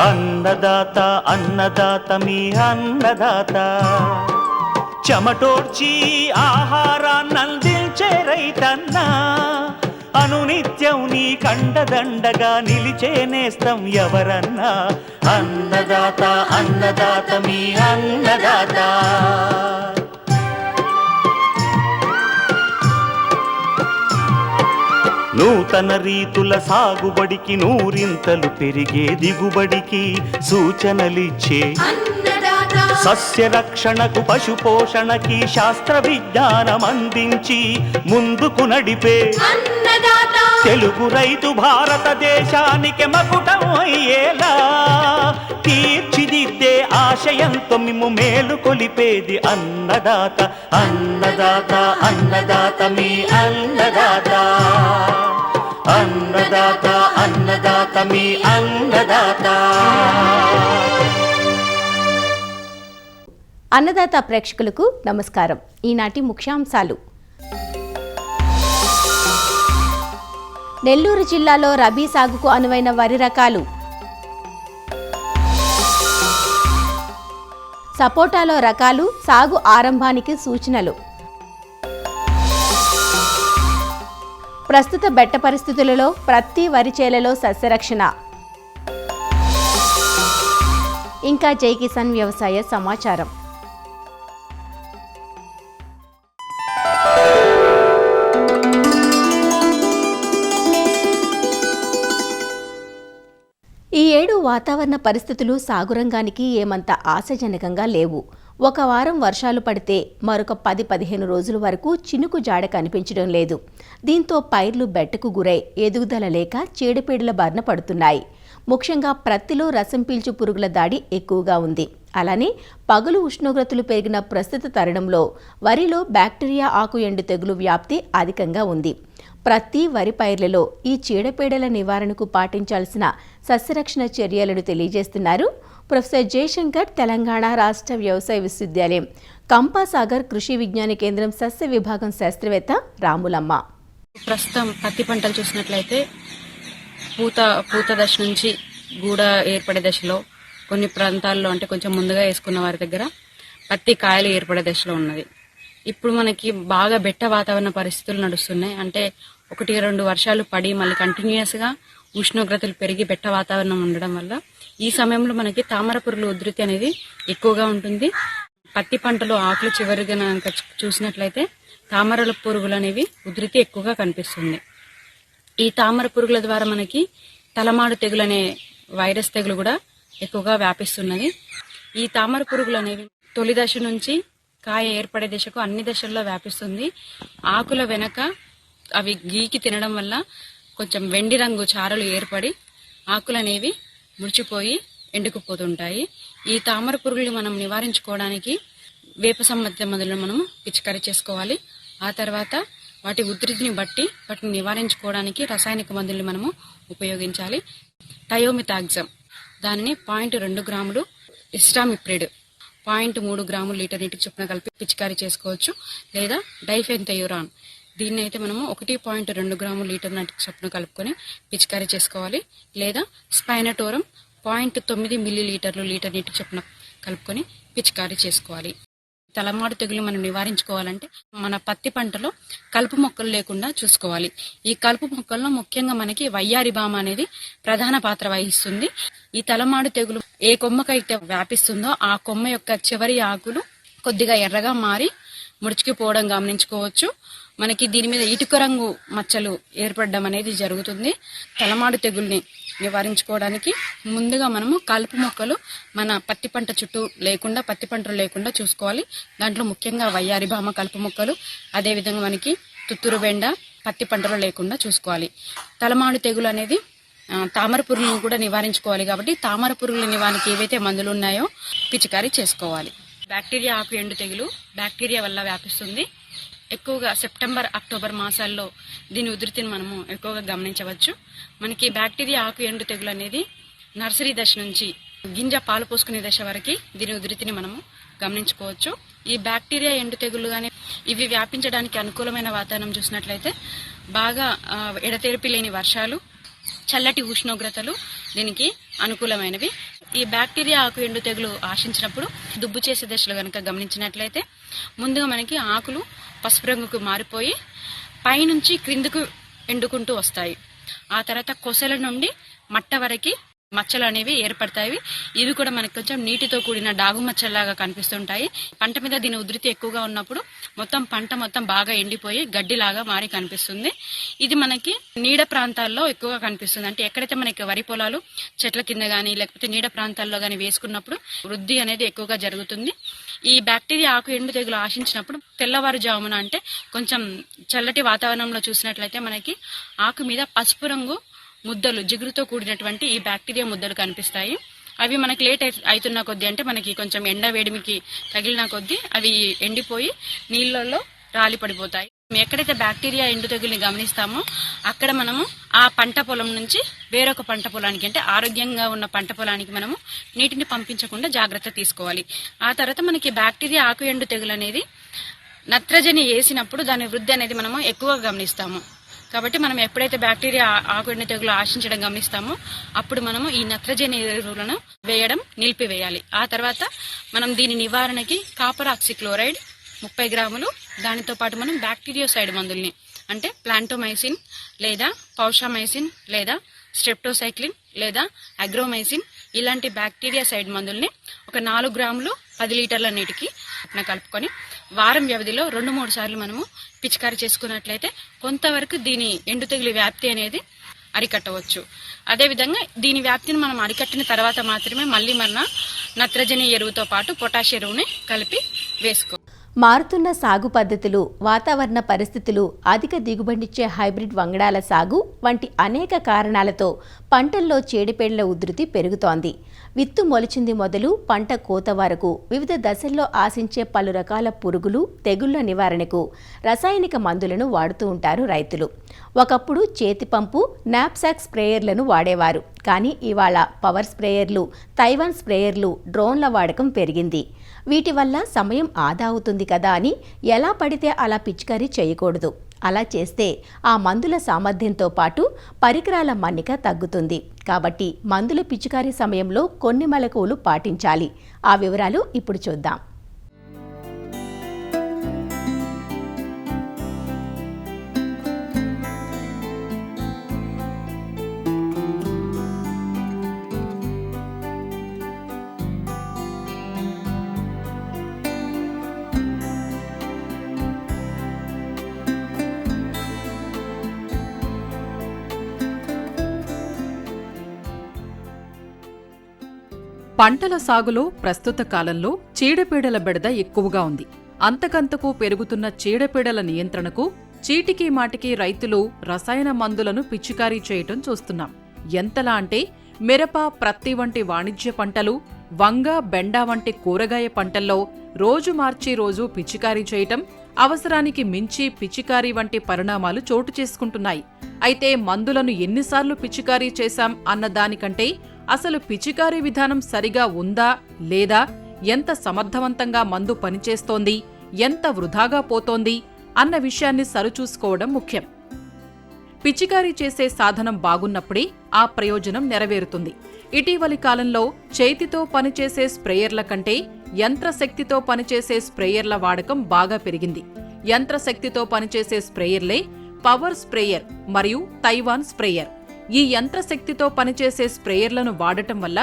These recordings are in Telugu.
అన్నదాత అన్నదాత మీ అన్నదాత, చెమటోడ్చి ఆహారాన్నందించే రైతన్నా, అనునిత్యం నీ కండదండగా నిలిచే నేస్తం ఎవరన్నా. అన్నదాత అన్నదాత మీ అన్నదాత. నూతన రీతుల సాగుబడికి, నూరింతలు పెరిగే దిగుబడికి సూచనలిచ్చే సస్య రక్షణకు, పశు పోషణకి శాస్త్ర విజ్ఞానం అందించి ముందుకు నడిపే తెలుగు రైతు భారతదేశానికి మకుటం అయ్యేలా తీర్చిదిద్దే ఆశయంతో మిమ్ము మేలు కొలిపేది అన్నదాత. అన్నదాత అన్నదాత మీ అన్నదాత. అన్నదాత అన్నదాత మీ అన్నదాత. అన్నదాత ప్రేక్షకులకు నమస్కారం. ఈనాటి ముఖ్యాంశాలు: నెల్లూరు జిల్లాలో రబీ సాగుకు అనువైన వరి రకాలు, సపోటాలో రకాలు సాగు ఆరంభానికి సూచనలు, ప్రస్తుత బెట్ట పరిస్థితులలో ప్రతి వరి చేలలో సస్యరక్షణ, ఇంకా జై కిసాన్ వ్యవసాయ సమాచారం. ఈ ఏడు వాతావరణ పరిస్థితులు సాగురంగానికి ఏమంత ఆశాజనకంగా లేవు. ఒక వారం వర్షాలు పడితే మరొక 10-15 రోజుల వరకు చినుకు జాడ కనిపించడం లేదు. దీంతో పైర్లు బెట్టకు గురై ఎదుగుదల లేక చీడపీడల బారిన పడుతున్నాయి. ముఖ్యంగా ప్రత్తిలో రసం పీల్చు పురుగుల దాడి ఎక్కువగా ఉంది. అలానే పగలు ఉష్ణోగ్రతలు పెరిగిన ప్రస్తుత తరుణంలో వరిలో బ్యాక్టీరియా ఆకు ఎండు తెగులు వ్యాప్తి అధికంగా ఉంది. ప్రతి వరి పైర్లలో ఈ చీడపీడల నివారణకు పాటించాల్సిన సస్యరక్షణ చర్యలను తెలియజేస్తున్నారు ప్రొఫెసర్ జయశంకర్, తెలంగాణ రాష్ట్ర వ్యవసాయ విశ్వవిద్యాలయం కంపాసాగర్ కృషి విజ్ఞాన కేంద్రం సస్య విభాగం శాస్త్రవేత్త రాములమ్మ. ప్రస్తుతం పత్తి పంటలు చూసినట్లయితే పూత దశ నుంచి గూడ ఏర్పడే దశలో, కొన్ని ప్రాంతాల్లో అంటే కొంచెం ముందుగా వేసుకున్న వారి దగ్గర పత్తి కాయలు ఏర్పడే దశలో ఉన్నది. ఇప్పుడు మనకి బాగా బెట్ట వాతావరణ పరిస్థితులు నడుస్తున్నాయి. అంటే 1-2 వర్షాలు పడి మళ్ళీ కంటిన్యూస్ గా ఉష్ణోగ్రతలు పెరిగి బెట్ట వాతావరణం ఉండడం వల్ల ఈ సమయంలో మనకి తామర పురుగుల ఉధృతి అనేది ఎక్కువగా ఉంటుంది. పత్తి పంటలో ఆకులు చివరిగా చూసినట్లయితే తామరల పురుగులు అనేవి ఉధృతి ఎక్కువగా కనిపిస్తుంది. ఈ తామర పురుగుల ద్వారా మనకి తలమాడు తెగులు అనే వైరస్ తెగులు కూడా ఎక్కువగా వ్యాపిస్తున్నది. ఈ తామర పురుగులు అనేవి తొలి దశ నుంచి కాయ ఏర్పడే దశకు అన్ని దశల్లో వ్యాపిస్తుంది. ఆకుల వెనక అవి గీకి తినడం వల్ల కొంచెం వెండి రంగు చారలు ఏర్పడి ఆకులు అనేవి ముడిచిపోయి ఎండుకుపోతుంటాయి. ఈ తామర పురుగులు మనం నివారించుకోవడానికి వేప సంబంధిత మందులను మనము పిచికారీ చేసుకోవాలి. ఆ తర్వాత వాటి ఉధృతిని బట్టి వాటిని నివారించుకోవడానికి రసాయనిక మందుల్ని మనము ఉపయోగించాలి. థయోమిథాక్సమ్ దానిని 0.2 గ్రాములు, ఇస్టామిప్రిడ్ 0.3 గ్రాములు లీటర్ నీటికి చొప్పున కలిపి పిచికారీ చేసుకోవచ్చు. లేదా డైఫెన్థయూరాన్ దీన్ని అయితే మనము 1.2 గ్రాములు లీటర్ నీటికి చొప్పున కలుపుకొని పిచికారీ చేసుకోవాలి. లేదా స్పైనటోరం 0.9 మిల్లీలీటర్లు లీటర్ నీటికి చొప్పున కలుపుకొని పిచికారీ చేసుకోవాలి. తలమాడు తెగులు మనం నివారించుకోవాలంటే మన పత్తి పంటలో కలుపు మొక్కలు లేకుండా చూసుకోవాలి. ఈ కలుపు మొక్కల్లో ముఖ్యంగా మనకి వయ్యారి బామ అనేది ప్రధాన పాత్ర వహిస్తుంది. ఈ తలమాడు తెగులు ఏ కొమ్మకైతే వ్యాపిస్తుందో ఆ కొమ్మ యొక్క చివరి ఆకులు కొద్దిగా ఎర్రగా మారి ముడుచుకుపోవడం గమనించుకోవచ్చు. మనకి దీని మీద ఇటుక రంగు మచ్చలు ఏర్పడడం అనేది జరుగుతుంది. తలమాడు తెగుల్ని నివారించుకోవడానికి ముందుగా మనము కలుపు మొక్కలు మన పత్తి పంట చుట్టూ లేకుండా, పత్తి పంటలు లేకుండా చూసుకోవాలి. దాంట్లో ముఖ్యంగా వయ్యారి భామ కలుపు మొక్కలు, అదేవిధంగా మనకి తుత్తూరు బెండ పత్తి పంటలో లేకుండా చూసుకోవాలి. తలమాడు తెగులు అనేది తామర పురుగులను కూడా నివారించుకోవాలి. కాబట్టి తామర పురుగుల నివారణకి ఏవైతే మందులు ఉన్నాయో పిచికారీ చేసుకోవాలి. బ్యాక్టీరియా ఆకు ఎండు తెగులు బ్యాక్టీరియా వల్ల వ్యాపిస్తుంది. ఎక్కువగా సెప్టెంబర్, అక్టోబర్ మాసాల్లో దీని ఉధృతిని మనము ఎక్కువగా గమనించవచ్చు. మనకి బ్యాక్టీరియా ఆకు ఎండు తెగులు అనేది నర్సరీ దశ నుంచి గింజ పాలు పోసుకునే దశ వరకు దీని ఉధృతిని మనము గమనించుకోవచ్చు. ఈ బ్యాక్టీరియా ఎండు తెగులు కానీ ఇవి వ్యాపించడానికి అనుకూలమైన వాతావరణం చూసినట్లయితే బాగా ఎడతెరిపి లేని వర్షాలు, చల్లటి ఉష్ణోగ్రతలు దీనికి అనుకూలమైనవి. ఈ బ్యాక్టీరియా ఆకు ఎండు తెగులు ఆశించినప్పుడు దుబ్బు చేసే దశలో కనుక గమనించినట్లయితే ముందుగా మనకి ఆకులు పసుపు రంగుకు మారిపోయి పైనుంచి క్రిందకు ఎండుకుంటూ వస్తాయి. ఆ తర్వాత కొసల నుండి మట్ట వరకు మచ్చలు అనేవి ఏర్పడతాయి. ఇవి కూడా మనకి కొంచెం నీటితో కూడిన డాగు మచ్చల్లాగా కనిపిస్తుంటాయి. పంట మీద దీని ఉధృతి ఎక్కువగా ఉన్నప్పుడు పంట మొత్తం బాగా ఎండిపోయి గడ్డిలాగా మారి కనిపిస్తుంది. ఇది మనకి నీడ ప్రాంతాల్లో ఎక్కువగా కనిపిస్తుంది. అంటే ఎక్కడైతే మనకి వరి పొలాలు చెట్ల కింద గానీ లేకపోతే నీడ ప్రాంతాల్లో గానీ వేసుకున్నప్పుడు వృద్ధి అనేది ఎక్కువగా జరుగుతుంది. ఈ బ్యాక్టీరియా ఆకు ఎండు తెగులు ఆశించినప్పుడు తెల్లవారుజామున అంటే కొంచెం చల్లటి వాతావరణంలో చూసినట్లయితే మనకి ఆకు మీద పసుపు రంగు ముద్దలు జిగురుతో కూడినటువంటి ఈ బ్యాక్టీరియా ముద్దలు కనిపిస్తాయి. అవి మనకి లేట్ అవుతున్న కొద్దీ అంటే మనకి కొంచెం ఎండ వేడిమికి తగిలిన కొద్దీ అవి ఎండిపోయి నీళ్ళల్లో రాలి పడిపోతాయి. ఎక్కడైతే బ్యాక్టీరియా ఎండు తెగుల్ని గమనిస్తామో అక్కడ మనము ఆ పంట పొలం నుంచి వేరొక పంట పొలానికి అంటే ఆరోగ్యంగా ఉన్న పంట పొలానికి మనము నీటిని పంపించకుండా జాగ్రత్త తీసుకోవాలి. ఆ తర్వాత మనకి బ్యాక్టీరియా ఆకు ఎండు తెగులు అనేది నత్రజని వేసినప్పుడు దాని వృద్ధి అనేది మనము ఎక్కువగా గమనిస్తాము. కాబట్టి మనం ఎప్పుడైతే బ్యాక్టీరియా ఆకు ఎండు తెగులు ఆశించడం గమనిస్తామో అప్పుడు మనము ఈ నత్రజని ఎరువులను వేయడం నిలిపివేయాలి. ఆ తర్వాత మనం దీని నివారణకి కాపర్ ఆక్సిక్లోరైడ్ 30 గ్రాములు, దానితో పాటు మనం బ్యాక్టీరియోసైడ్ మందుల్ని అంటే ప్లాంటోమైసిన్ లేదా పౌషామైసిన్ లేదా స్ట్రెప్టోసైక్లిన్ లేదా అగ్రోమైసిన్ ఇలాంటి బ్యాక్టీరియా సైడ్ మందుల్ని ఒక 4 గ్రాములు 10 లీటర్ల నీటికి కలుపుకొని వారం వ్యవధిలో 2-3 సార్లు మనము పిచికారీ చేసుకున్నట్లయితే కొంతవరకు దీని ఎండు తెగులు వ్యాప్తి అనేది అరికట్టవచ్చు. అదేవిధంగా దీని వ్యాప్తిని మనం అరికట్టిన తర్వాత మాత్రమే మళ్ళీ మన నత్రజని ఎరువుతో పాటు పొటాష్ ఎరువుని కలిపి వేసుకోవాలి. మారుతున్న సాగు పద్ధతులు, వాతావరణ పరిస్థితులు, అధిక దిగుబడినిచ్చే హైబ్రిడ్ వంగడాల సాగు వంటి అనేక కారణాలతో పంటల్లో చీడపీడల ఉధృతి పెరుగుతోంది. విత్తు మొలిచింది మొదలు పంట కోత వరకు వివిధ దశల్లో ఆశించే పలు రకాల పురుగులు, తెగుళ్ల నివారణకు రసాయనిక మందులను వాడుతూ ఉంటారు రైతులు. ఒకప్పుడు చేతి పంపు, నాప్సాక్ స్ప్రేయర్లను వాడేవారు. కానీ ఇవాళ పవర్ స్ప్రేయర్లు, తైవాన్ స్ప్రేయర్లు, డ్రోన్ల వాడకం పెరిగింది. వీటి వల్ల సమయం ఆదా అవుతుంది కదా అని ఎలా పడితే అలా పిచికారీ చేయకూడదు. అలా చేస్తే ఆ మందుల సామర్థ్యంతో పాటు పరికరాల మన్నిక తగ్గుతుంది. కాబట్టి మందుల పిచికారీ సమయంలో కొన్ని మెళకువలు పాటించాలి. ఆ వివరాలు ఇప్పుడు చూద్దాం. పంటల సాగులో ప్రస్తుత కాలంలో చీడపీడల బెడద ఎక్కువగా ఉంది. అంతకంతకు పెరుగుతున్న చీడపీడల నియంత్రణకు చీటికి మాటికి రైతులు రసాయన మందులను పిచికారీ చేయటం చూస్తున్నాం. ఎంతలా అంటే మిరప, ప్రత్తి వంటి వాణిజ్య పంటలు, వంగ, బెండ వంటి కూరగాయ పంటల్లో రోజు మార్చి రోజు పిచికారీ చేయటం, అవసరానికి మించి పిచికారీ వంటి పరిణామాలు చోటు చేసుకుంటున్నాయి. అయితే మందులను ఎన్నిసార్లు పిచికారీ చేశాం అన్న దానికంటే అసలు పిచికారీ విధానం సరిగా ఉందా లేదా, ఎంత సమర్థవంతంగా మందు పనిచేస్తోంది, ఎంత వృధాగా పోతోంది అన్న విషయాన్ని సరిచూసుకోవడం ముఖ్యం. పిచికారీ చేసే సాధనం బాగున్నప్పుడే ఆ ప్రయోజనం నెరవేరుతుంది. ఇటీవలి కాలంలో చేతితో పనిచేసే స్ప్రేయర్ల కంటే యంత్రశక్తితో పనిచేసే స్ప్రేయర్ల వాడకం బాగా పెరిగింది. యంత్రశక్తితో పనిచేసే స్ప్రేయర్లే పవర్ స్ప్రేయర్ మరియు తైవాన్ స్ప్రేయర్. ఈ యంత్రశక్తితో పనిచేసే స్ప్రేయర్లను వాడటం వల్ల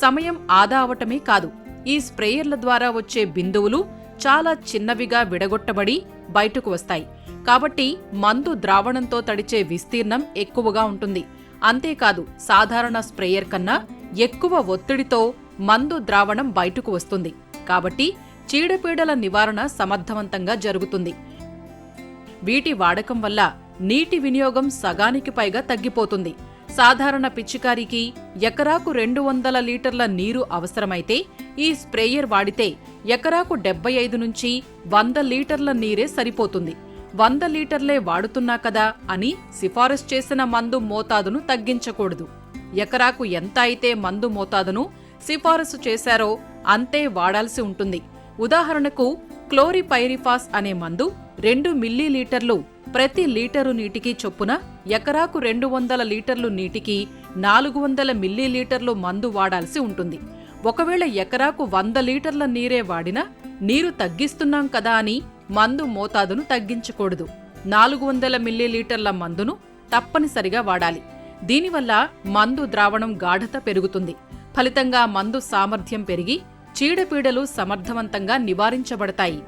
సమయం ఆదా అవటమే కాదు, ఈ స్ప్రేయర్ల ద్వారా వచ్చే బిందువులు చాలా చిన్నవిగా విడగొట్టబడి బయటకు వస్తాయి. కాబట్టి మందు ద్రావణంతో తడిచే విస్తీర్ణం ఎక్కువగా ఉంటుంది. అంతేకాదు, సాధారణ స్ప్రేయర్ కన్నా ఎక్కువ ఒత్తిడితో మందు ద్రావణం బయటకు వస్తుంది. కాబట్టి చీడపీడల నివారణ సమర్థవంతంగా జరుగుతుంది. వీటి వాడకం వల్ల నీటి వినియోగం సగానికి పైగా తగ్గిపోతుంది. సాధారణ పిచికారీకి ఎకరాకు 200 లీటర్ల నీరు అవసరమైతే ఈ స్ప్రేయర్ వాడితే ఎకరాకు 75 నుంచి 100 లీటర్ల నీరే సరిపోతుంది. 100 లీటర్లే వాడుతున్నా కదా అని సిఫారసు చేసిన మందు మోతాదును తగ్గించకూడదు. ఎకరాకు ఎంత అయితే మందు మోతాదును సిఫారసు చేశారో అంతే వాడాల్సి ఉంటుంది. ఉదాహరణకు క్లోరిపైరిఫాస్ అనే మందు 2 మిల్లీలీటర్లు ప్రతి లీటరు నీటికి చొప్పున ఎకరాకు 200 లీటర్లు నీటికి 400 మిల్లీలీటర్లు మందు వాడాల్సి ఉంటుంది. ఒకవేళ ఎకరాకు 100 లీటర్ల నీరే వాడినా నీరు తగ్గిస్తున్నాం కదా అని మందు మోతాదును తగ్గించకూడదు. 400 మిల్లీలీటర్ల మందును తప్పనిసరిగా వాడాలి. దీనివల్ల మందు ద్రావణం గాఢత పెరుగుతుంది. ఫలితంగా మందు సామర్థ్యం పెరిగి చీడపీడలు సమర్థవంతంగా నివారించబడతాయి.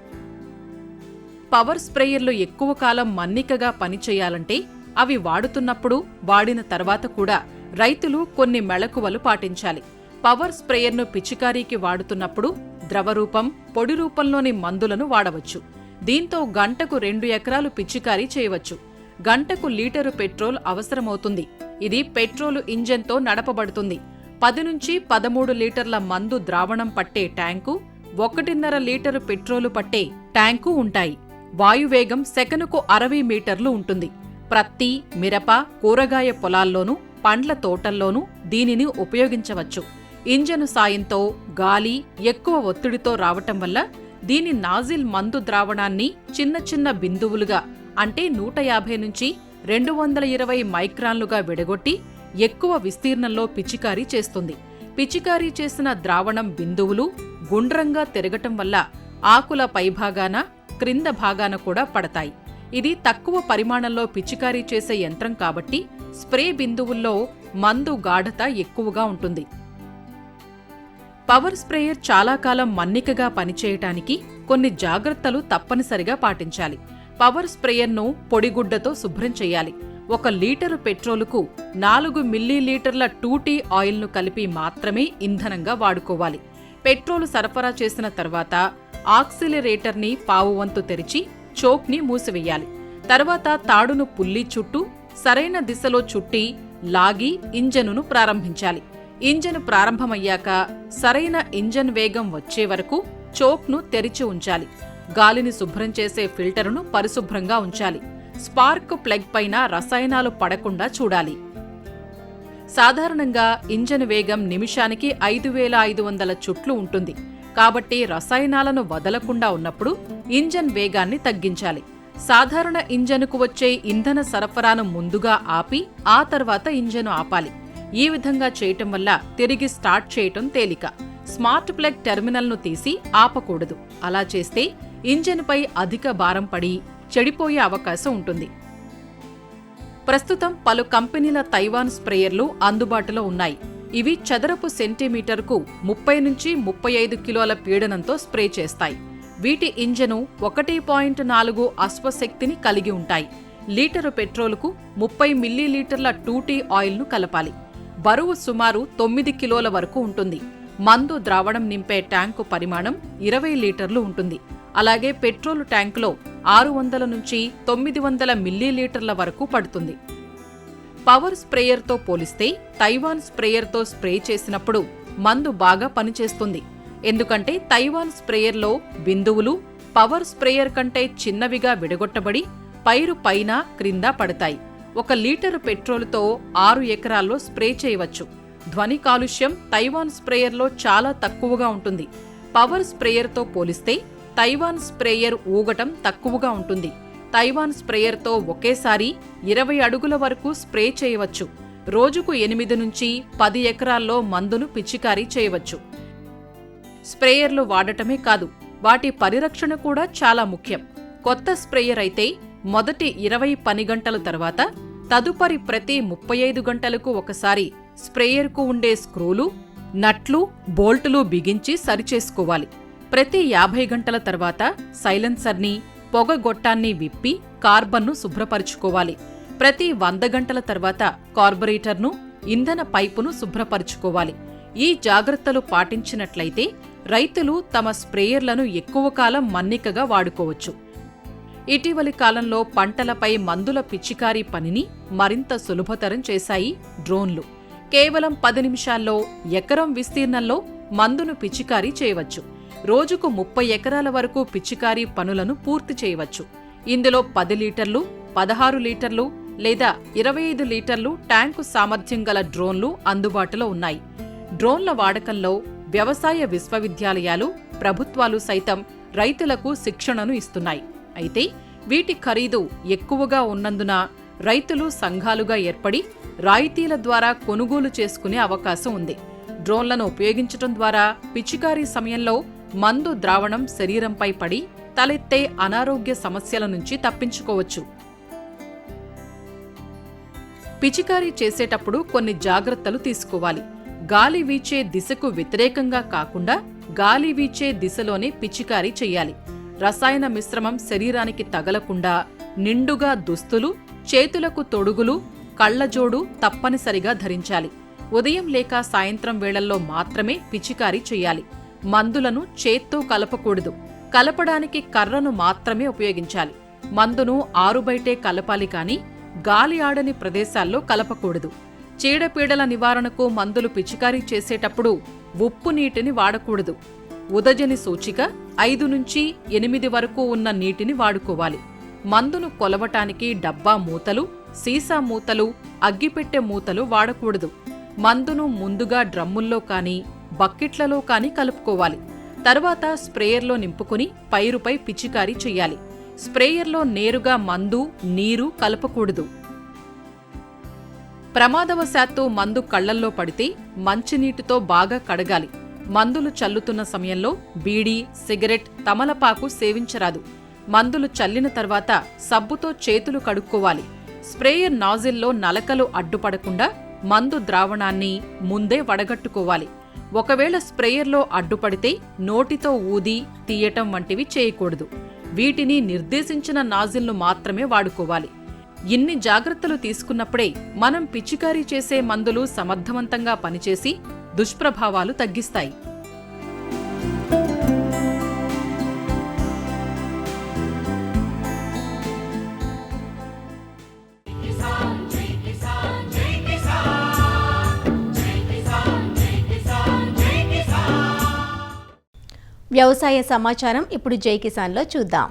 పవర్ స్ప్రేయర్లు ఎక్కువ కాలం మన్నికగా పనిచేయాలంటే అవి వాడుతున్నప్పుడు, వాడిన తర్వాత కూడా రైతులు కొన్ని మెళకువలు పాటించాలి. పవర్ స్ప్రేయర్ను పిచికారీకి వాడుతున్నప్పుడు ద్రవరూపం, పొడి రూపంలోని మందులను వాడవచ్చు. దీంతో గంటకు 2 ఎకరాలు పిచికారీ చేయవచ్చు. గంటకు లీటరు పెట్రోల్ అవసరమవుతుంది. ఇది పెట్రోలు ఇంజన్తో నడపబడుతుంది. 10 నుంచి 13 లీటర్ల మందు ద్రావణం పట్టే ట్యాంకు, 1.5 లీటరు పెట్రోలు పట్టే ట్యాంకు ఉంటాయి. వాయువేగం సెకనుకు 60 మీటర్లు ఉంటుంది. ప్రత్తి, మిరప, కూరగాయ పొలాల్లోనూ, పండ్ల తోటల్లోనూ దీనిని ఉపయోగించవచ్చు. ఇంజను సాయంతో గాలి ఎక్కువ ఒత్తిడితో రావటం వల్ల దీని నాజిల్ మందు ద్రావణాన్ని చిన్న చిన్న బిందువులుగా, అంటే 150 నుంచి 220 మైక్రాన్లుగా విడగొట్టి ఎక్కువ విస్తీర్ణంలో పిచికారీ చేస్తుంది. పిచికారీ చేసిన ద్రావణం బిందువులు గుండ్రంగా తిరగటం వల్ల ఆకుల పైభాగాన, క్రింద భాగాన కూడా పడతాయి. ఇది తక్కువ పరిమాణంలో పిచికారీ చేసే యంత్రం కాబట్టి స్ప్రే బిందువుల్లో మందు గాఢత ఎక్కువగా ఉంటుంది. పవర్ స్ప్రేయర్ చాలా కాలం మన్నికగా పనిచేయటానికి కొన్ని జాగ్రత్తలు తప్పనిసరిగా పాటించాలి. పవర్ స్ప్రేయర్ను పొడిగుడ్డతో శుభ్రం చేయాలి. 1 లీటరు పెట్రోలుకు 4 మిల్లీలీటర్ల 2T ఆయిల్ను కలిపి మాత్రమే ఇంధనంగా వాడుకోవాలి. పెట్రోలు సరఫరా చేసిన తర్వాత ఆక్సిలరేటర్ని పావువంతు తెరిచి చోక్ని మూసివేయాలి. తర్వాత తాడును పుల్లీ చుట్టూ సరైన దిశలో చుట్టి లాగి ఇంజనును ప్రారంభించాలి. ఇంజను ప్రారంభమయ్యాక సరైన ఇంజన్ వేగం వచ్చే వరకు చోక్ను తెరిచి ఉంచాలి. గాలిని శుభ్రం చేసే ఫిల్టరును పరిశుభ్రంగా ఉంచాలి. స్పార్క్ ప్లగ్ పైన రసాయనాలు పడకుండా చూడాలి. సాధారణంగా ఇంజన్ వేగం నిమిషానికి 5500 చుట్లు ఉంటుంది. కాబట్టి రసాయనాలను వదలకుండా ఉన్నప్పుడు ఇంజన్ వేగాన్ని తగ్గించాలి. సాధారణ ఇంజనుకు వచ్చే ఇంధన సరఫరాను ముందుగా ఆపి ఆ తర్వాత ఇంజను ఆపాలి. ఈ విధంగా చేయటం వల్ల తిరిగి స్టార్ట్ చేయటం తేలిక. స్మార్ట్ ప్లగ్ టెర్మినల్ను తీసి ఆపకూడదు. అలా చేస్తే ఇంజన్పై అధిక భారం పడి చెడిపోయే అవకాశం ఉంటుంది. ప్రస్తుతం పలు కంపెనీల తైవాన్ స్ప్రేయర్లు అందుబాటులో ఉన్నాయి. ఇవి చదరపు సెంటీమీటర్కు 30 నుంచి 35 కిలోల పీడనంతో స్ప్రే చేస్తాయి. వీటి ఇంజను 1.4 అశ్వశక్తిని కలిగి ఉంటాయి. లీటరు పెట్రోలుకు 30 మిల్లీలీటర్ల 2T ఆయిల్ను కలపాలి. బరువు సుమారు 9 కిలోల వరకు ఉంటుంది. మందు ద్రావణం నింపే ట్యాంకు పరిమాణం 20 లీటర్లు ఉంటుంది. అలాగే పెట్రోలు ట్యాంకులో 600 నుంచి 900 మిల్లీలీటర్ల వరకు పడుతుంది. పవర్ స్ప్రేయర్తో పోలిస్తే తైవాన్ స్ప్రేయర్తో స్ప్రే చేసినప్పుడు మందు బాగా పనిచేస్తుంది. ఎందుకంటే తైవాన్ స్ప్రేయర్లో బిందువులు పవర్ స్ప్రేయర్ కంటే చిన్నవిగా విడగొట్టబడి పైరు పైన, క్రింద పడతాయి. 1 లీటరు పెట్రోలుతో 6 ఎకరాల్లో స్ప్రే చేయవచ్చు. ధ్వని కాలుష్యం తైవాన్ స్ప్రేయర్లో చాలా తక్కువగా ఉంటుంది. పవర్ స్ప్రేయర్తో పోలిస్తే తైవాన్ స్ప్రేయర్ ఊగటం తక్కువగా ఉంటుంది. తైవాన్ స్ప్రేయర్తో ఒకేసారి 20 అడుగుల వరకు స్ప్రే చేయవచ్చు. రోజుకు 8 నుంచి 10 ఎకరాల్లో మందును పిచికారీ చేయవచ్చు. స్ప్రేయర్లు వాడటమే కాదు, వాటి పరిరక్షణ కూడా చాలా ముఖ్యం. కొత్త స్ప్రేయర్ అయితే మొదటి 20 పని గంటల తర్వాత తదుపరి ప్రతి 35 గంటలకు ఒకసారి స్ప్రేయర్కు ఉండే స్క్రూలు, నట్లు, బోల్టులు బిగించి సరిచేసుకోవాలి. ప్రతి 50 గంటల తర్వాత సైలెన్సర్ని, పొగ గొట్టాన్ని విప్పి కార్బన్ను శుభ్రపరుచుకోవాలి. ప్రతి 100 గంటల తర్వాత కార్బొరేటర్ను, ఇంధన పైపును శుభ్రపరుచుకోవాలి. ఈ జాగ్రత్తలు పాటించినట్లయితే రైతులు తమ స్ప్రేయర్లను ఎక్కువ కాలం మన్నికగా వాడుకోవచ్చు. ఇటీవలి కాలంలో పంటలపై మందుల పిచికారీ పనిని మరింత సులభతరం చేశాయి డ్రోన్లు. కేవలం 10 నిమిషాల్లో ఎకరం విస్తీర్ణంలో మందును పిచికారీ చేయవచ్చు. రోజుకు 30 ఎకరాల వరకు పిచికారీ పనులను పూర్తి చేయవచ్చు. ఇందులో 10 లీటర్లు, 16 లీటర్లు లేదా 25 లీటర్లు ట్యాంకు సామర్థ్యం గల డ్రోన్లు అందుబాటులో ఉన్నాయి. డ్రోన్ల వాడకంలో వ్యవసాయ విశ్వవిద్యాలయాలు, ప్రభుత్వాలు సైతం రైతులకు శిక్షణను ఇస్తున్నాయి. అయితే వీటి ఖరీదు ఎక్కువగా ఉన్నందున రైతులు సంఘాలుగా ఏర్పడి రాయితీల ద్వారా కొనుగోలు చేసుకునే అవకాశం ఉంది. డ్రోన్లను ఉపయోగించడం ద్వారా పిచికారీ సమయంలో మందు ద్రావణం శరీరంపై పడి తలెత్తే అనారోగ్య సమస్యల నుంచి తప్పించుకోవచ్చు. పిచికారీ చేసేటప్పుడు కొన్ని జాగ్రత్తలు తీసుకోవాలి. గాలి వీచే దిశకు వ్యతిరేకంగా కాకుండా గాలి వీచే దిశలోనే పిచికారీ చెయ్యాలి. రసాయన మిశ్రమం శరీరానికి తగలకుండా నిండుగా దుస్తులు, చేతులకు తొడుగులు, కళ్లజోడు తప్పనిసరిగా ధరించాలి. ఉదయం లేక సాయంత్రం వేళల్లో మాత్రమే పిచికారీ చెయ్యాలి. మందులను చేత్తో కలపకూడదు. కలపడానికి కర్రను మాత్రమే ఉపయోగించాలి. మందును ఆరుబయటే కలపాలి కాని గాలి ఆడని ప్రదేశాల్లో కలపకూడదు. చీడపీడల నివారణకు మందులు పిచికారీ చేసేటప్పుడు ఉప్పు నీటిని వాడకూడదు. ఉదజని సూచిక 5 నుంచి 8 వరకు ఉన్న నీటిని వాడుకోవాలి. మందును కొలవటానికి డబ్బా మూతలు, సీసా మూతలు, అగ్గిపెట్టె మూతలు వాడకూడదు. మందును ముందుగా డ్రమ్ముల్లో కానీ బకెట్లలో కానీ కలుపుకోవాలి. తర్వాత స్ప్రేయర్లో నింపుకుని పైరుపై పిచికారీ చెయ్యాలి. స్ప్రేయర్లో నేరుగా మందు, నీరు కలపకూడదు. ప్రమాదవశాత్తు మందు కళ్లల్లో పడితే మంచినీటితో బాగా కడగాలి. మందులు చల్లుతున్న సమయంలో బీడీ, సిగరెట్, తమలపాకు సేవించరాదు. మందులు చల్లిన తర్వాత సబ్బుతో చేతులు కడుక్కోవాలి. స్ప్రేయర్ నాజిల్లో నలకలు అడ్డుపడకుండా మందు ద్రావణాన్ని ముందే వడగట్టుకోవాలి. ఒకవేళ స్ప్రేయర్లో అడ్డుపడితే నోటితో ఊది తీయటం వంటివి చేయకూడదు. వీటిని నిర్దేశించిన నాజిల్ను మాత్రమే వాడుకోవాలి. ఇన్ని జాగ్రత్తలు తీసుకున్నప్పుడే మనం పిచికారీ చేసే మందులు సమర్థవంతంగా పనిచేసి దుష్ప్రభావాలు తగ్గిస్తాయి. వ్యవసాయ సమాచారం ఇప్పుడు జై కిసాన్లో చూద్దాం.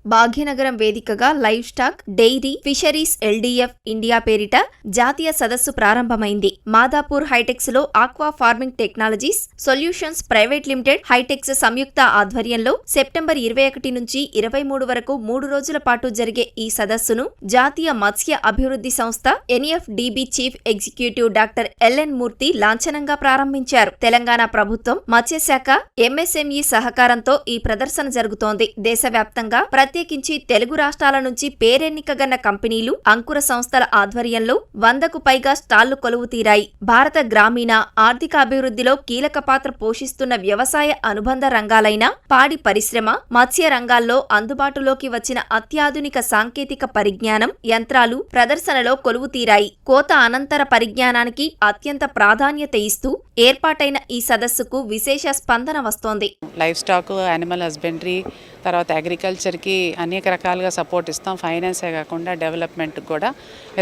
భాగ్యనగరం వేదికగా live stock, dairy, fisheries LDF India పేరిట జాతీయ సదస్సు ప్రారంభమైంది. మాదాపూర్ హైటెక్స్ లో aqua farming technologies solutions private limited, Hitex సంయుక్త ఆధ్వర్యంలో సెప్టెంబర్ 21 నుంచి 23 వరకు 3 రోజుల పాటు జరిగే ఈ సదస్సును జాతీయ మత్స్య అభివృద్ధి సంస్థ NFDB chief executive doctor L N Murthy లాంఛనంగా ప్రారంభించారు. తెలంగాణ ప్రభుత్వం మత్స్యశాఖ, ఎంఎస్ఎంఈ సహకారంతో ఈ ప్రదర్శన జరుగుతోంది. దేశవ్యాప్తంగా ప్రత్యేకించి తెలుగు రాష్ట్రాల నుంచి పేరెన్నికగన్న కంపెనీలు, అంకుర సంస్థల ఆధ్వర్యంలో 100కు పైగా స్టాళ్లు కొలువు తీరాయి. భారత గ్రామీణ ఆర్థిక అభివృద్ధిలో కీలక పాత్ర పోషిస్తున్న వ్యవసాయ అనుబంధ రంగాలైన పాడి పరిశ్రమ, మత్స్య రంగాల్లో అందుబాటులోకి వచ్చిన అత్యాధునిక సాంకేతిక పరిజ్ఞానం, యంత్రాలు ప్రదర్శనలో కొలువు తీరాయి. కోత అనంతర పరిజ్ఞానానికి అత్యంత ప్రాధాన్యత ఇస్తూ ఏర్పాటైన ఈ సదస్సుకు విశేష స్పందన వస్తోంది. లైవ్ స్టాక్, యానిమల్ హస్బెండరీ, తర్వాత అగ్రికల్చర్కి అనేక రకాలుగా సపోర్ట్ ఇస్తాం. ఫైనాన్సే కాకుండా డెవలప్మెంట్ కూడా.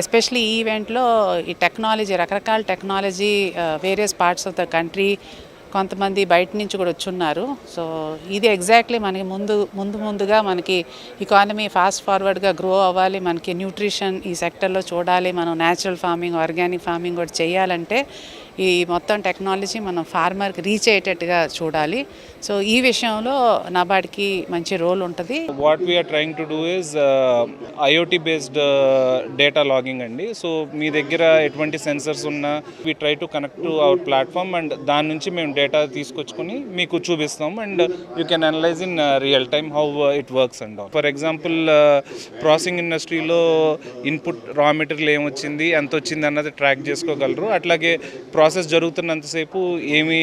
ఎస్పెషలీ ఈ ఈవెంట్లో ఈ టెక్నాలజీ, రకరకాల technology various parts of the country, కొంతమంది బయట నుంచి కూడా వచ్చున్నారు. సో ఇది ఎగ్జాక్ట్లీ మనకి ముందుగా మనకి ఎకానమీ ఫాస్ట్ ఫార్వర్డ్గా గ్రో అవ్వాలి, మనకి న్యూట్రిషన్ ఈ సెక్టర్లో చూడాలి, మనం న్యాచురల్ ఫార్మింగ్, ఆర్గానిక్ ఫార్మింగ్ కూడా చేయాలంటే ఈ మొత్తం టెక్నాలజీ మనం ఫార్మర్కి రీచ్ అయ్యేటట్టుగా చూడాలి. సో ఈ విషయంలో నాబార్డ్కి మంచి రోల్ ఉంటుంది. What we are trying to do is IoT based data logging అండి. సో మీ దగ్గర ఎటువంటి సెన్సర్స్ ఉన్నా we try to connect to our platform and దాని నుంచి మేము డేటా తీసుకొచ్చుకొని మీకు చూపిస్తాం and you can analyse in real time how it works and for example processing ఇండస్ట్రీలో ఇన్పుట్ రా మెటీరియల్ ఏమొచ్చింది, ఎంత వచ్చింది అన్నది ట్రాక్ చేసుకోగలరు. అట్లాగే ప్రాసెస్ జరుగుతున్నంతసేపు ఏమి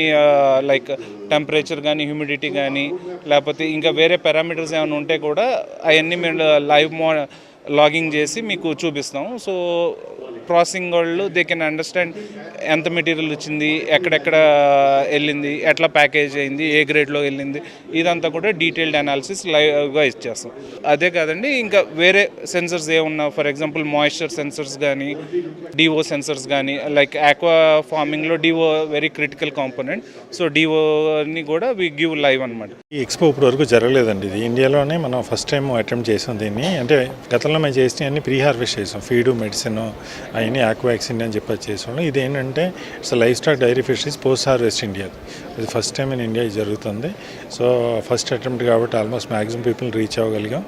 లైక్ టెంపరేచర్ కానీ, హ్యూమిడిటీ కానీ, లేకపోతే ఇంకా వేరే పారామీటర్స్ ఏమైనా ఉంటే కూడా అవన్నీ మేము లైవ్ లాగింగ్ చేసి మీకు చూపిస్తాం. సో ప్రాసెసింగ్ వాళ్ళు దే కెన్ అండర్స్టాండ్ ఎంత మెటీరియల్ వచ్చింది, ఎక్కడెక్కడ వెళ్ళింది, ఎట్లా ప్యాకేజ్ అయింది, ఏ గ్రేడ్లో వెళ్ళింది, ఇదంతా కూడా డీటెయిల్డ్ అనాలిసిస్ లైవ్గా ఇచ్చేస్తాం. అదే కాదండి, ఇంకా వేరే సెన్సర్స్ ఏమున్నా, ఫర్ ఎగ్జాంపుల్ మాయిశ్చర్ సెన్సర్స్ కానీ, డిఓ సెన్సర్స్ కానీ, లైక్ ఆక్వా ఫార్మింగ్లో DO very critical component. So డిఓని కూడా వి గివ్ లైవ్ అనమాట. ఈ ఎక్స్పో ఇప్పుడు వరకు జరగలేదండి. ఇది ఇండియాలోనే మనం ఫస్ట్ టైం అటెంప్ట్ చేసాం దీన్ని. అంటే గతంలో మేము చేసిన అన్ని ప్రీ హార్వెస్ట్ చేసాం, ఫీడు, మెడిసిన్, అవన్నీ ఆక్వాక్స్ ఇండియా అని చెప్పి చేసాం. ఇది ఏంటంటే it's life stock dairy fisheries post harvest India. ఇది ఫస్ట్ టైం ఇన్ ఇండియా జరుగుతుంది. సో ఫస్ట్ అటెంప్ట్ కాబట్టి ఆల్మోస్ట్ మ్యాక్సిమం పీపుల్ రీచ్ అవ్వగలిగాం.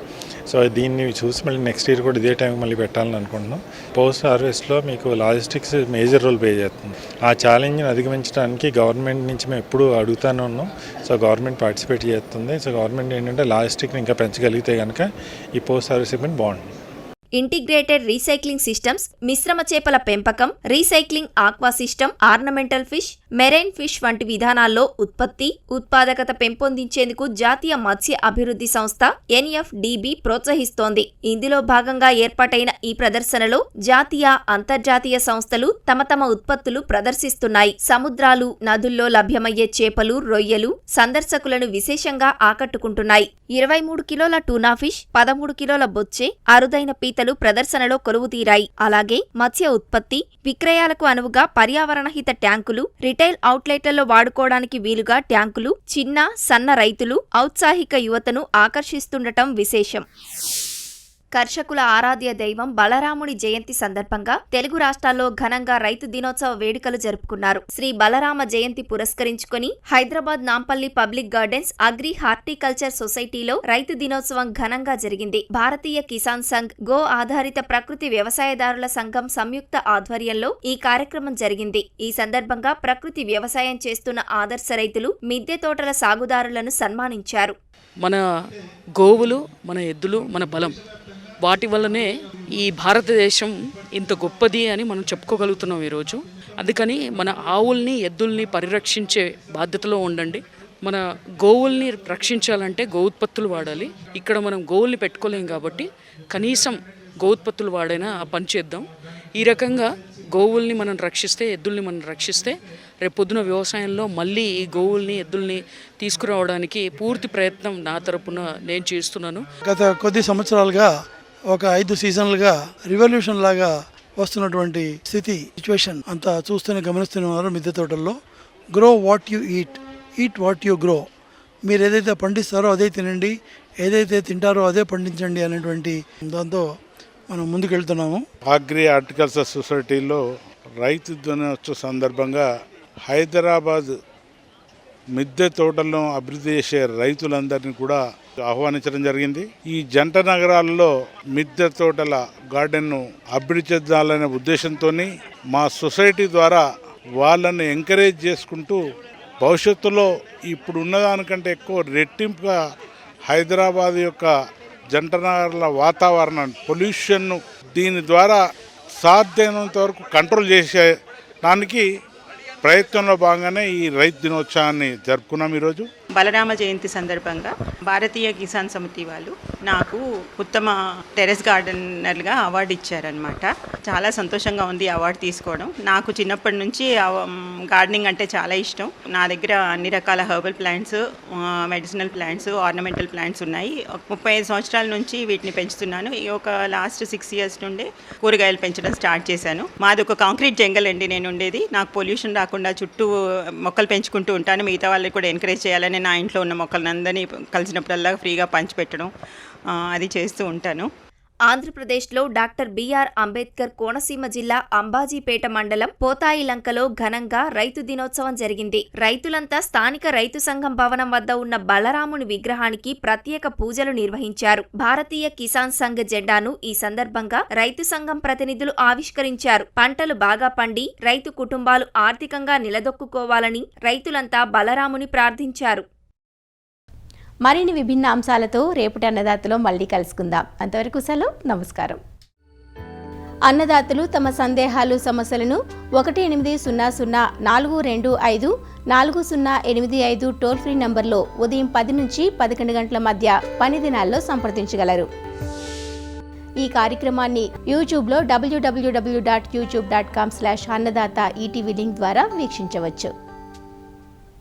సో దీన్ని చూసి మళ్ళీ నెక్స్ట్ ఇయర్ కూడా ఇదే టైం మళ్ళీ పెట్టాలని అనుకుంటున్నాం. పోస్ట్ హార్వెస్ట్లో మీకు లాజిస్టిక్స్ మేజర్ రోల్ ప్లే చేస్తుంది. ఆ ఛాలెంజ్ని అధిగమించడానికి గవర్నమెంట్ నుంచి మేము ఎప్పుడూ అడుగుతూనే ఉన్నాం. సో గవర్నమెంట్ పార్టిసిపేట్ చేస్తుంది. సో గవర్నమెంట్ ఏంటంటే లాజిస్టిక్ని ఇంకా పెంచగలిగితే కనుక ఈ పోస్ట్ హార్వెస్ట్ సెగ్మెంట్ బాగుంటుంది. ఇంటిగ్రేటెడ్ రీసైక్లింగ్ సిస్టమ్స్, మిశ్రమ చేపల పెంపకం, recycling aqua system, ornamental fish, marine fish వంటి విధానాల్లో ఉత్పత్తి, ఉత్పాదకత పెంపొందించేందుకు జాతీయ మత్స్య అభివృద్ధి సంస్థ NFDB ప్రోత్సహిస్తోంది. ఇందులో భాగంగా ఏర్పాటైన ఈ ప్రదర్శనలో జాతీయ, అంతర్జాతీయ సంస్థలు తమ తమ ఉత్పత్తులు ప్రదర్శిస్తున్నాయి. సముద్రాలు, నదుల్లో లభ్యమయ్యే చేపలు, రొయ్యలు సందర్శకులను విశేషంగా ఆకట్టుకుంటున్నాయి. 23 కిలోల టూనా ఫిష్, 13 కిలోల బొచ్చె, అరుదైన పీతలు ప్రదర్శనలో కొలువుతీరాయి. అలాగే మత్స్య ఉత్పత్తి, విక్రయాలకు అనువుగా పర్యావరణహిత ట్యాంకులు, రిటైల్ అవుట్లెట్లలో వాడుకోవడానికి వీలుగా ట్యాంకులు, చిన్న సన్న రైతులు, ఔత్సాహిక యువతను ఆకర్షిస్తుండటం విశేషం. కర్షకుల ఆరాధ్య దైవం బలరాముని జయంతి సందర్భంగా తెలుగు రాష్ట్రాల్లో ఘనంగా రైతు దినోత్సవ వేడుకలు జరుపుకున్నారు. శ్రీ బలరామ జయంతి పురస్కరించుకుని Hyderabad Nampally public gardens agri horticulture సొసైటీలో రైతు దినోత్సవం ఘనంగా జరిగింది. భారతీయ కిసాన్ సంఘ్, గో ఆధారిత ప్రకృతి వ్యవసాయదారుల సంఘం సంయుక్త ఆధ్వర్యంలో ఈ కార్యక్రమం జరిగింది. ఈ సందర్భంగా ప్రకృతి వ్యవసాయం చేస్తున్న ఆదర్శ రైతులు, మిద్దె తోటల సాగుదారులను సన్మానించారు. మన గోవులు, మన ఎద్దులు, మన బలం, వాటి వల్లనే ఈ భారతదేశం ఇంత గొప్పది అని మనం చెప్పుకోగలుగుతున్నాం ఈరోజు. అందుకని మన ఆవుల్ని, ఎద్దుల్ని పరిరక్షించే బాధ్యతలో ఉండండి. మన గోవుల్ని రక్షించాలంటే గో ఉత్పత్తులు వాడాలి. ఇక్కడ మనం గోవుల్ని పెట్టుకోలేం కాబట్టి కనీసం గో ఉత్పత్తులు వాడైనా ఆ పని చేద్దాం. ఈ రకంగా గోవుల్ని మనం రక్షిస్తే, ఎద్దుల్ని మనం రక్షిస్తే రేపు పొద్దున వ్యవసాయంలో మళ్ళీ ఈ గోవుల్ని, ఎద్దుల్ని తీసుకురావడానికి పూర్తి ప్రయత్నం నా తరపున నేను చేస్తున్నాను. గత కొద్ది సంవత్సరాలుగా ఒక 5 సీజన్లుగా రివల్యూషన్ లాగా వస్తున్నటువంటి సిచ్యువేషన్ అంతా చూస్తూనే గమనిస్తున్నారు. మిద్దె తోటల్లో grow what you eat, eat what you grow. మీరు ఏదైతే పండిస్తారో అదే తినండి, ఏదైతే తింటారో అదే పండించండి అనేటువంటి దాంతో మనం ముందుకెళ్తున్నాము. అగ్రి హార్టికల్చర్ సొసైటీలో రైతు దినోత్సవ సందర్భంగా హైదరాబాద్ మిద్దె తోటలను అభివృద్ధి చేసే రైతులందరినీ కూడా ఆహ్వానించడం జరిగింది. ఈ జంట నగరాల్లో మిద్దె తోటల గార్డెన్ను అభివృద్ధి చేయాలనే ఉద్దేశంతో మా సొసైటీ ద్వారా వాళ్ళని ఎంకరేజ్ చేసుకుంటూ భవిష్యత్తులో ఇప్పుడు ఉన్నదానికంటే ఎక్కువ రెట్టింపుగా హైదరాబాద్ యొక్క జంట నగరాల వాతావరణం, పొల్యూషన్ను దీని ద్వారా సాధ్యమైనంత వరకు కంట్రోల్ చేసేదానికి ప్రయత్నంలో భాగంగానే ఈ రైతు దినోత్సవాన్ని జరుపుకున్నాం. ఈరోజు బలరామ జయంతి సందర్భంగా భారతీయ కిసాన్ సమితి వాళ్ళు నాకు ఉత్తమ టెరెస్ గార్డెనర్గా అవార్డు ఇచ్చారనమాట. చాలా సంతోషంగా ఉంది అవార్డు తీసుకోవడం. నాకు చిన్నప్పటి నుంచి గార్డెనింగ్ అంటే చాలా ఇష్టం. నా దగ్గర అన్ని రకాల herbal plants, medicinal plants, ornamental plants ఉన్నాయి. 35 సంవత్సరాల నుంచి వీటిని పెంచుతున్నాను. ఈ ఒక లాస్ట్ 6 years నుండి కూరగాయలు పెంచడం స్టార్ట్ చేశాను. మాది ఒక కాంక్రీట్ జంగల్ అండి నేను ఉండేది. నాకు పొల్యూషన్ రాకుండా చుట్టూ మొక్కలు పెంచుకుంటూ ఉంటాను. మిగతా వాళ్ళకి కూడా ఎంకరేజ్ చేయాలని నా ఇంట్లో ఉన్న మొక్కలందరినీ కలిసినప్పుడల్లా ఫ్రీగా పంచిపెట్టడం అది చేస్తూ ఉంటాను. ఆంధ్రప్రదేశ్లో డాక్టర్ బిఆర్ అంబేద్కర్ కోనసీమ జిల్లా అంబాజీపేట మండలం పోతాయిలంకలో ఘనంగా రైతు దినోత్సవం జరిగింది. రైతులంతా స్థానిక రైతు సంఘం భవనం వద్ద ఉన్న బలరాముని విగ్రహానికి ప్రత్యేక పూజలు నిర్వహించారు. భారతీయ కిసాన్ సంఘ్ జెండాను ఈ సందర్భంగా రైతు సంఘం ప్రతినిధులు ఆవిష్కరించారు. పంటలు బాగా పండి రైతు కుటుంబాలు ఆర్థికంగా నిలదొక్కుకోవాలని రైతులంతా బలరాముని ప్రార్థించారు. మరిన్ని విభిన్న అంశాలతో రేపటి అన్నదాతలో మళ్ళీ కలుసుకుందాం. అంతవరకు సెలవు, నమస్కారం. అన్నదాతలు తమ సందేహాలు, సమస్యలను 18004254085 టోల్ ఫ్రీ నంబర్లో ఉదయం 10 నుంచి 11 గంటల మధ్య పని దినాల్లో సంప్రదించగలరు. ఈ కార్యక్రమాన్ని యూట్యూబ్లో www.youtube.com/అన్నదాత ఈటీవీ లింక్ ద్వారా వీక్షించవచ్చు.